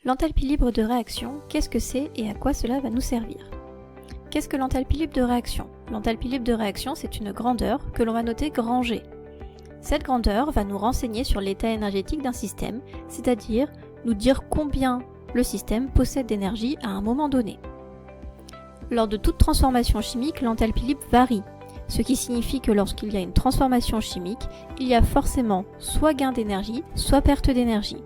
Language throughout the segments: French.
L'enthalpie libre de réaction, qu'est-ce que c'est et à quoi cela va nous servir? Qu'est-ce que l'enthalpie libre de réaction? L'enthalpie libre de réaction, c'est une grandeur que l'on va noter grand G. Cette grandeur va nous renseigner sur l'état énergétique d'un système, c'est-à-dire nous dire combien le système possède d'énergie à un moment donné. Lors de toute transformation chimique, l'enthalpie libre varie, ce qui signifie que lorsqu'il y a une transformation chimique, il y a forcément soit gain d'énergie, soit perte d'énergie.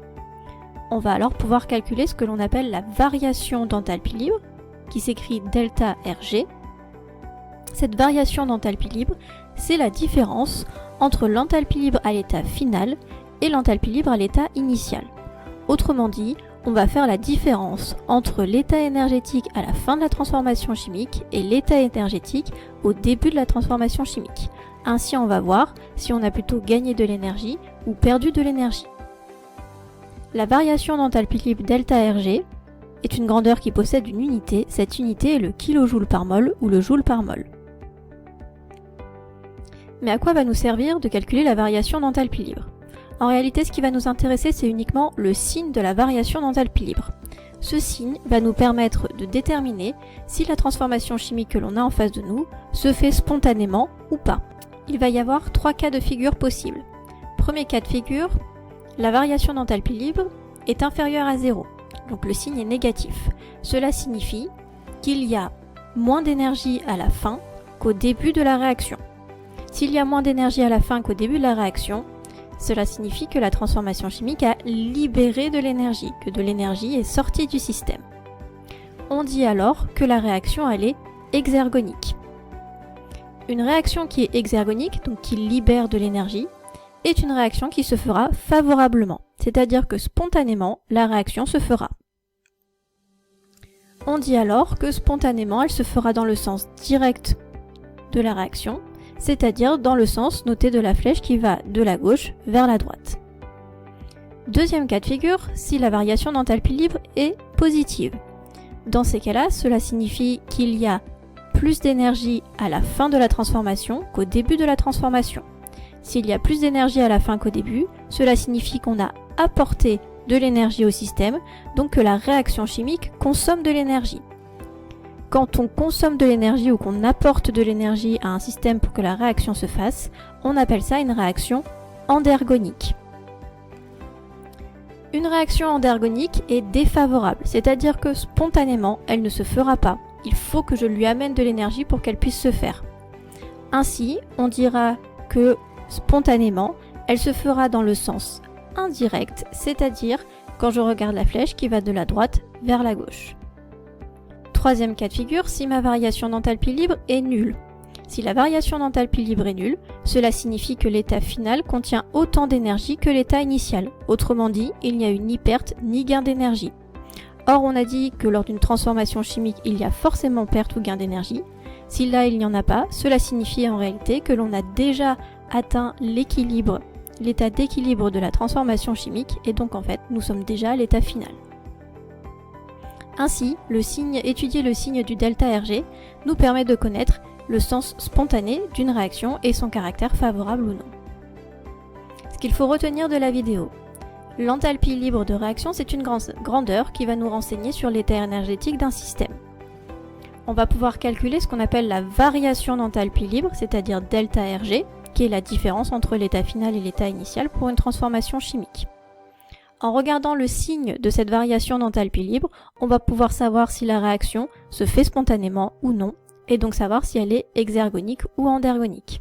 On va alors pouvoir calculer ce que l'on appelle la variation d'enthalpie libre, qui s'écrit delta Rg. Cette variation d'enthalpie libre, c'est la différence entre l'enthalpie libre à l'état final et l'enthalpie libre à l'état initial. Autrement dit, on va faire la différence entre l'état énergétique à la fin de la transformation chimique et l'état énergétique au début de la transformation chimique. Ainsi, on va voir si on a plutôt gagné de l'énergie ou perdu de l'énergie. La variation d'enthalpie libre delta Rg est une grandeur qui possède une unité. Cette unité est le kJ par mol ou le joule par mol. Mais à quoi va nous servir de calculer la variation d'enthalpie libre? En réalité, ce qui va nous intéresser, c'est uniquement le signe de la variation d'enthalpie libre. Ce signe va nous permettre de déterminer si la transformation chimique que l'on a en face de nous se fait spontanément ou pas. Il va y avoir 3 cas de figure possibles. Premier cas de figure, la variation d'enthalpie libre est inférieure à 0, donc le signe est négatif. Cela signifie qu'il y a moins d'énergie à la fin qu'au début de la réaction. S'il y a moins d'énergie à la fin qu'au début de la réaction, cela signifie que la transformation chimique a libéré de l'énergie, que de l'énergie est sortie du système. On dit alors que la réaction elle est exergonique. Une réaction qui est exergonique, donc qui libère de l'énergie, est une réaction qui se fera favorablement, c'est-à-dire que spontanément, la réaction se fera. On dit alors que spontanément, elle se fera dans le sens direct de la réaction, c'est-à-dire dans le sens noté de la flèche qui va de la gauche vers la droite. Deuxième cas de figure, si la variation d'enthalpie libre est positive. Dans ces cas-là, cela signifie qu'il y a plus d'énergie à la fin de la transformation qu'au début de la transformation. S'il y a plus d'énergie à la fin qu'au début, cela signifie qu'on a apporté de l'énergie au système, donc que la réaction chimique consomme de l'énergie. Quand on consomme de l'énergie ou qu'on apporte de l'énergie à un système pour que la réaction se fasse, on appelle ça une réaction endergonique. Une réaction endergonique est défavorable, c'est-à-dire que spontanément, elle ne se fera pas. Il faut que je lui amène de l'énergie pour qu'elle puisse se faire. Ainsi, on dira que spontanément, elle se fera dans le sens indirect, c'est-à-dire quand je regarde la flèche qui va de la droite vers la gauche. Troisième cas de figure, si ma variation d'enthalpie libre est nulle. Si la variation d'enthalpie libre est nulle, cela signifie que l'état final contient autant d'énergie que l'état initial. Autrement dit, il n'y a eu ni perte ni gain d'énergie. Or, on a dit que lors d'une transformation chimique, il y a forcément perte ou gain d'énergie. Si là, il n'y en a pas, cela signifie en réalité que l'on a déjà atteint l'équilibre, l'état d'équilibre de la transformation chimique, et donc en fait, nous sommes déjà à l'état final. Ainsi, étudier le signe du delta Rg nous permet de connaître le sens spontané d'une réaction et son caractère favorable ou non. Ce qu'il faut retenir de la vidéo. L'enthalpie libre de réaction, c'est une grandeur qui va nous renseigner sur l'état énergétique d'un système. On va pouvoir calculer ce qu'on appelle la variation d'enthalpie libre, c'est-à-dire delta Rg, qui est la différence entre l'état final et l'état initial pour une transformation chimique. En regardant le signe de cette variation d'enthalpie libre, on va pouvoir savoir si la réaction se fait spontanément ou non, et donc savoir si elle est exergonique ou endergonique.